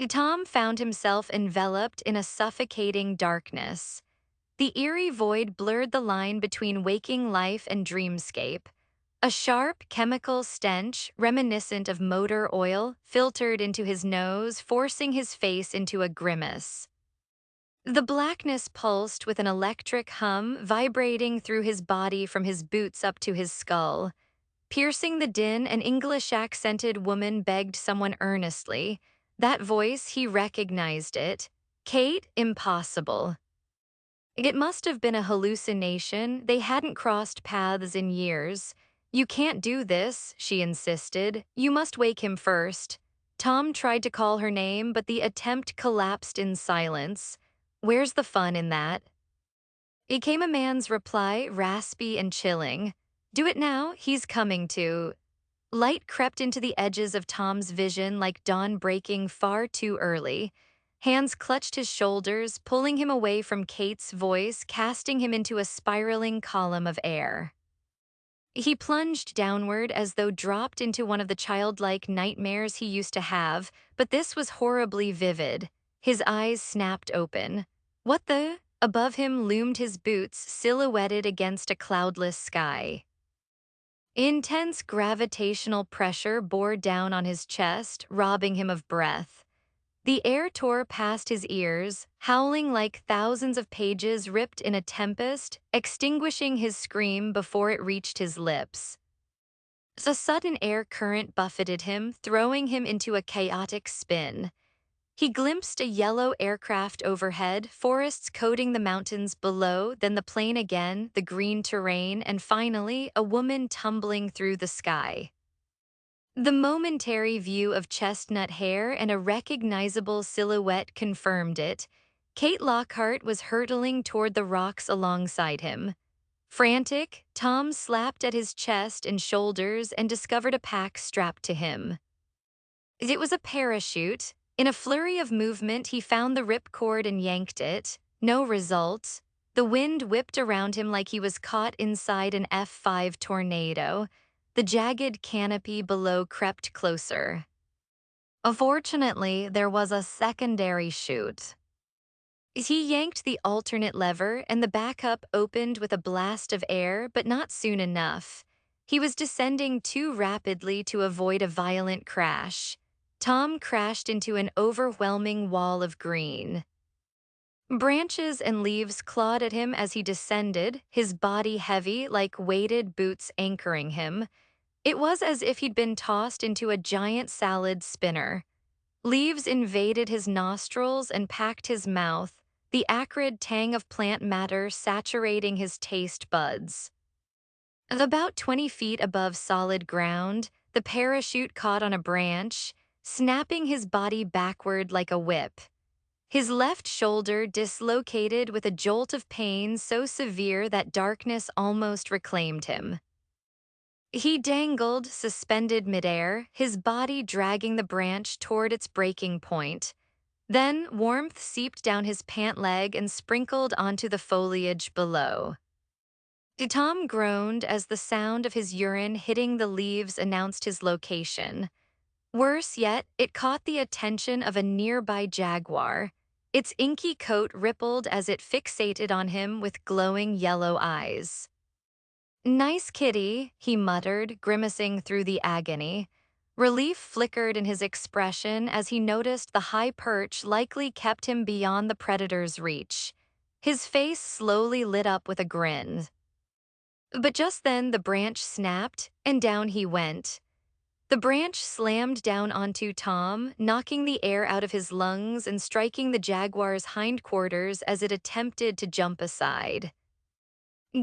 Tom found himself enveloped in a suffocating darkness. The eerie void blurred the line between waking life and dreamscape. A sharp chemical stench, reminiscent of motor oil, filtered into his nose, forcing his face into a grimace. The blackness pulsed with an electric hum vibrating through his body from his boots up to his skull. Piercing the din, an English-accented woman begged someone earnestly. That voice, he recognized it. Kate, impossible. It must have been a hallucination. They hadn't crossed paths in years. You can't do this, she insisted. You must wake him first. Tom tried to call her name, but the attempt collapsed in silence. Where's the fun in that? It came a man's reply, raspy and chilling. Do it now, he's coming to. Light crept into the edges of Tom's vision like dawn breaking far too early. Hands clutched his shoulders, pulling him away from Kate's voice, casting him into a spiraling column of air. He plunged downward as though dropped into one of the childlike nightmares he used to have, but this was horribly vivid. His eyes snapped open. What the? Above him loomed his boots, silhouetted against a cloudless sky. Intense gravitational pressure bore down on his chest, robbing him of breath. The air tore past his ears, howling like thousands of pages ripped in a tempest, extinguishing his scream before it reached his lips. A sudden air current buffeted him, throwing him into a chaotic spin. He glimpsed a yellow aircraft overhead, forests coating the mountains below, then the plain again, the green terrain, and finally, a woman tumbling through the sky. The momentary view of chestnut hair and a recognizable silhouette confirmed it. Kate Lockhart was hurtling toward the rocks alongside him. Frantic, Tom slapped at his chest and shoulders and discovered a pack strapped to him. It was a parachute. In a flurry of movement, he found the ripcord and yanked it. No result. The wind whipped around him like he was caught inside an F5 tornado. The jagged canopy below crept closer. Unfortunately, there was a secondary chute. He yanked the alternate lever, and the backup opened with a blast of air, but not soon enough. He was descending too rapidly to avoid a violent crash. Tom crashed into an overwhelming wall of green. Branches and leaves clawed at him as he descended, his body heavy like weighted boots anchoring him. It was as if he'd been tossed into a giant salad spinner. Leaves invaded his nostrils and packed his mouth, the acrid tang of plant matter saturating his taste buds. About 20 feet above solid ground, the parachute caught on a branch, snapping his body backward like a whip. His left shoulder dislocated with a jolt of pain so severe that darkness almost reclaimed him. He dangled, suspended midair, his body dragging the branch toward its breaking point. Then warmth seeped down his pant leg and sprinkled onto the foliage below. Tom groaned as the sound of his urine hitting the leaves announced his location. Worse yet, it caught the attention of a nearby jaguar. Its inky coat rippled as it fixated on him with glowing yellow eyes. "Nice kitty," he muttered, grimacing through the agony. Relief flickered in his expression as he noticed the high perch likely kept him beyond the predator's reach. His face slowly lit up with a grin. But just then the branch snapped, and down he went. The branch slammed down onto Tom, knocking the air out of his lungs and striking the jaguar's hindquarters as it attempted to jump aside.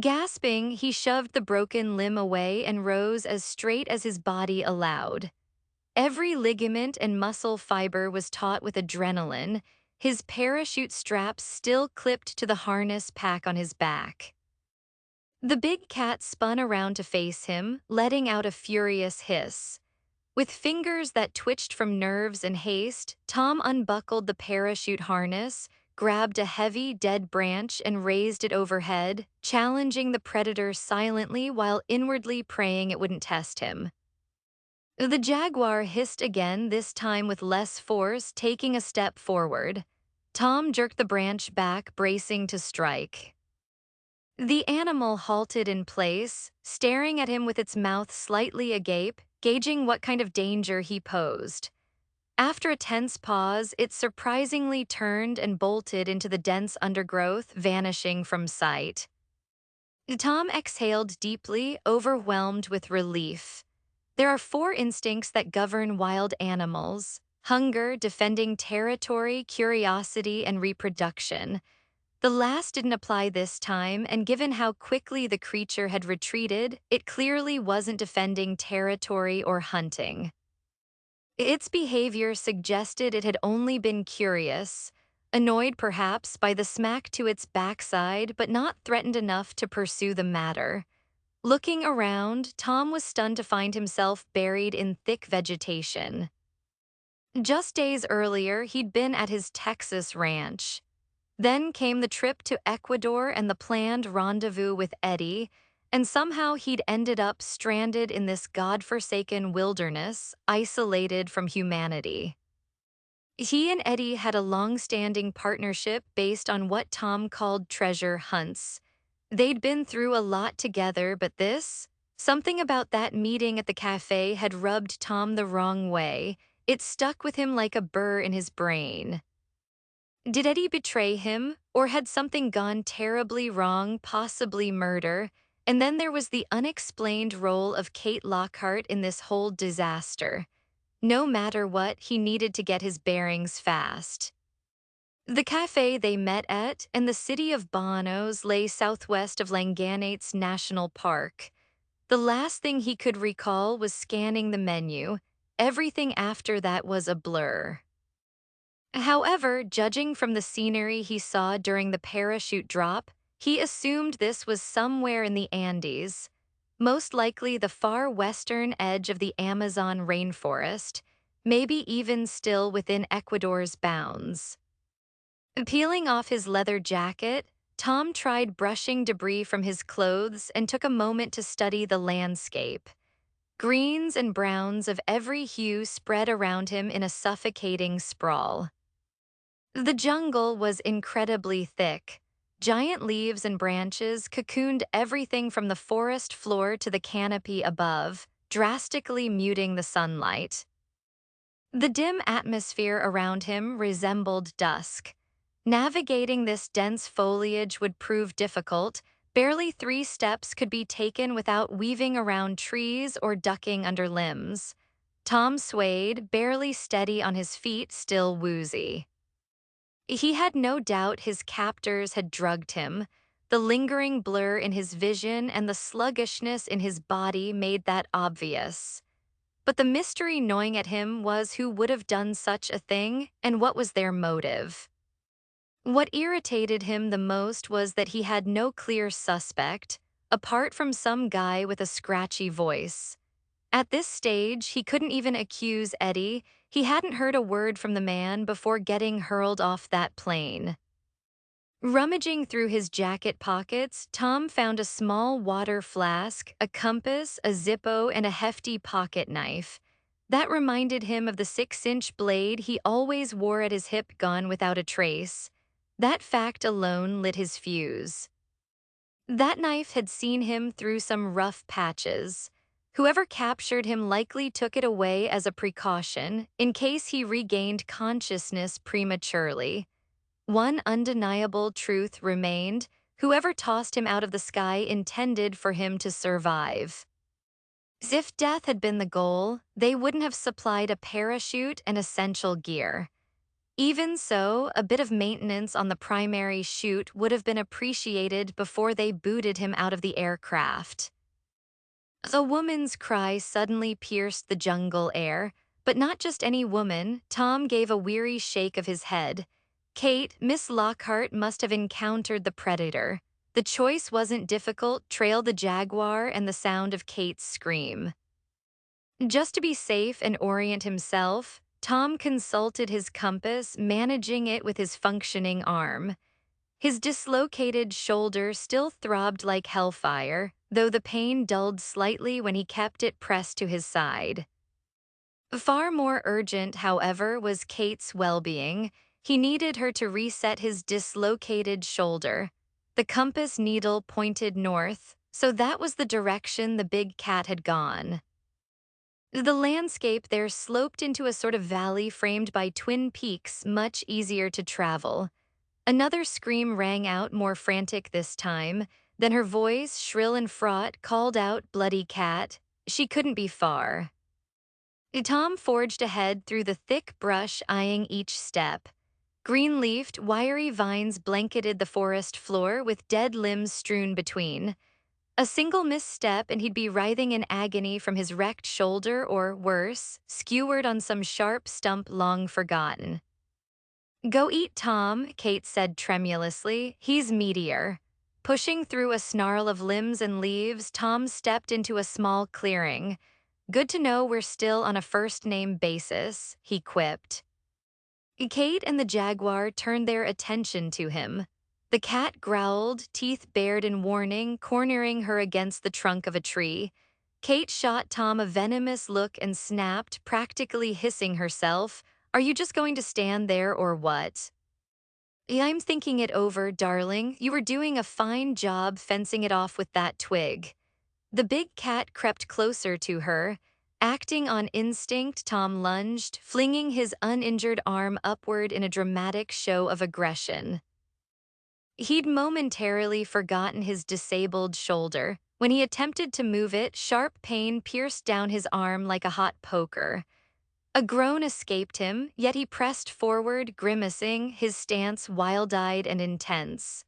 Gasping, he shoved the broken limb away and rose as straight as his body allowed. Every ligament and muscle fiber was taut with adrenaline, his parachute straps still clipped to the harness pack on his back. The big cat spun around to face him, letting out a furious hiss. With fingers that twitched from nerves and haste, Tom unbuckled the parachute harness, grabbed a heavy, dead branch and raised it overhead, challenging the predator silently while inwardly praying it wouldn't test him. The jaguar hissed again, this time with less force, taking a step forward. Tom jerked the branch back, bracing to strike. The animal halted in place, staring at him with its mouth slightly agape, gauging what kind of danger he posed. After a tense pause, it surprisingly turned and bolted into the dense undergrowth, vanishing from sight. Tom exhaled deeply, overwhelmed with relief. There are four instincts that govern wild animals: hunger, defending territory, curiosity, and reproduction. The last didn't apply this time, and given how quickly the creature had retreated, it clearly wasn't defending territory or hunting. Its behavior suggested it had only been curious, annoyed perhaps by the smack to its backside, but not threatened enough to pursue the matter. Looking around, Tom was stunned to find himself buried in thick vegetation. Just days earlier, he'd been at his Texas ranch. Then came the trip to Ecuador and the planned rendezvous with Eddie, and somehow he'd ended up stranded in this godforsaken wilderness, isolated from humanity. He and Eddie had a long-standing partnership based on what Tom called treasure hunts. They'd been through a lot together, but something about that meeting at the cafe had rubbed Tom the wrong way. It stuck with him like a burr in his brain. Did Eddie betray him, or had something gone terribly wrong, possibly murder? And then there was the unexplained role of Kate Lockhart in this whole disaster. No matter what, he needed to get his bearings fast. The cafe they met at and the city of Bonos lay southwest of Langanites National Park. The last thing he could recall was scanning the menu. Everything after that was a blur. However, judging from the scenery he saw during the parachute drop, he assumed this was somewhere in the Andes, most likely the far western edge of the Amazon rainforest, maybe even still within Ecuador's bounds. Peeling off his leather jacket, Tom tried brushing debris from his clothes and took a moment to study the landscape. Greens and browns of every hue spread around him in a suffocating sprawl. The jungle was incredibly thick. Giant leaves and branches cocooned everything from the forest floor to the canopy above, drastically muting the sunlight. The dim atmosphere around him resembled dusk. Navigating this dense foliage would prove difficult. Barely 3 steps could be taken without weaving around trees or ducking under limbs. Tom swayed, barely steady on his feet, still woozy. He had no doubt his captors had drugged him. The lingering blur in his vision and the sluggishness in his body made that obvious. But the mystery gnawing at him was who would have done such a thing and what was their motive. What irritated him the most was that he had no clear suspect, apart from some guy with a scratchy voice. At this stage, he couldn't even accuse Eddie. He hadn't heard a word from the man before getting hurled off that plane. Rummaging through his jacket pockets, Tom found a small water flask, a compass, a Zippo, and a hefty pocket knife. That reminded him of the 6-inch blade he always wore at his hip, gone without a trace. That fact alone lit his fuse. That knife had seen him through some rough patches. Whoever captured him likely took it away as a precaution, in case he regained consciousness prematurely. One undeniable truth remained: whoever tossed him out of the sky intended for him to survive. If death had been the goal, they wouldn't have supplied a parachute and essential gear. Even so, a bit of maintenance on the primary chute would have been appreciated before they booted him out of the aircraft. A woman's cry suddenly pierced the jungle air, but not just any woman. Tom gave a weary shake of his head. Kate, Miss Lockhart, must have encountered the predator. The choice wasn't difficult: trail the jaguar and the sound of Kate's scream. Just to be safe and orient himself, Tom consulted his compass, managing it with his functioning arm. His dislocated shoulder still throbbed like hellfire, though the pain dulled slightly when he kept it pressed to his side. Far more urgent, however, was Kate's well-being. He needed her to reset his dislocated shoulder. The compass needle pointed north, so that was the direction the big cat had gone. The landscape there sloped into a sort of valley framed by twin peaks, much easier to travel. Another scream rang out, more frantic this time. Then her voice, shrill and fraught, called out, "Bloody cat." She couldn't be far. Tom forged ahead through the thick brush, eyeing each step. Green-leafed, wiry vines blanketed the forest floor with dead limbs strewn between. A single misstep and he'd be writhing in agony from his wrecked shoulder or, worse, skewered on some sharp stump long forgotten. "Go eat Tom," Kate said tremulously. "He's meatier." Pushing through a snarl of limbs and leaves, Tom stepped into a small clearing. "Good to know we're still on a first-name basis," he quipped. Kate and the jaguar turned their attention to him. The cat growled, teeth bared in warning, cornering her against the trunk of a tree. Kate shot Tom a venomous look and snapped, practically hissing herself, "Are you just going to stand there or what?" "I'm thinking it over, darling. You were doing a fine job fencing it off with that twig." The big cat crept closer to her. Acting on instinct, Tom lunged, flinging his uninjured arm upward in a dramatic show of aggression. He'd momentarily forgotten his disabled shoulder. When he attempted to move it, sharp pain pierced down his arm like a hot poker. A groan escaped him, yet he pressed forward, grimacing, his stance wild-eyed and intense.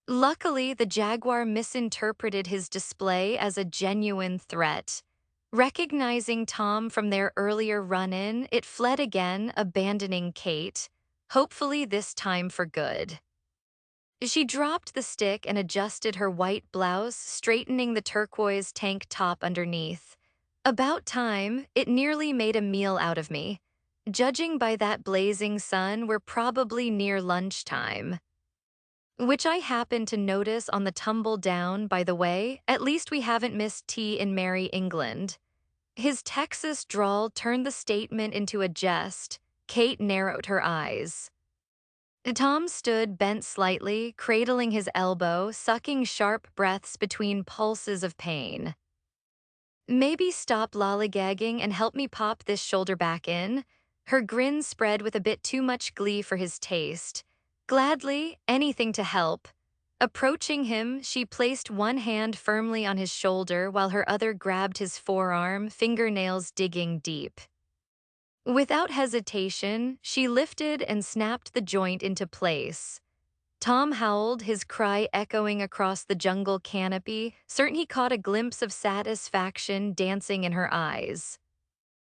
Luckily, the jaguar misinterpreted his display as a genuine threat. Recognizing Tom from their earlier run-in, it fled again, abandoning Kate, hopefully this time for good. She dropped the stick and adjusted her white blouse, straightening the turquoise tank top underneath. "About time, it nearly made a meal out of me. Judging by that blazing sun, we're probably near lunchtime." Which I happen to notice on the tumble down, by the way. At least we haven't missed tea in Merry England. His Texas drawl turned the statement into a jest. Kate narrowed her eyes. Tom stood bent slightly, cradling his elbow, sucking sharp breaths between pulses of pain. "Maybe stop lollygagging and help me pop this shoulder back in?" Her grin spread with a bit too much glee for his taste. "Gladly, anything to help." Approaching him, she placed one hand firmly on his shoulder while her other grabbed his forearm, fingernails digging deep. Without hesitation, she lifted and snapped the joint into place. Tom howled, his cry echoing across the jungle canopy, certain he caught a glimpse of satisfaction dancing in her eyes.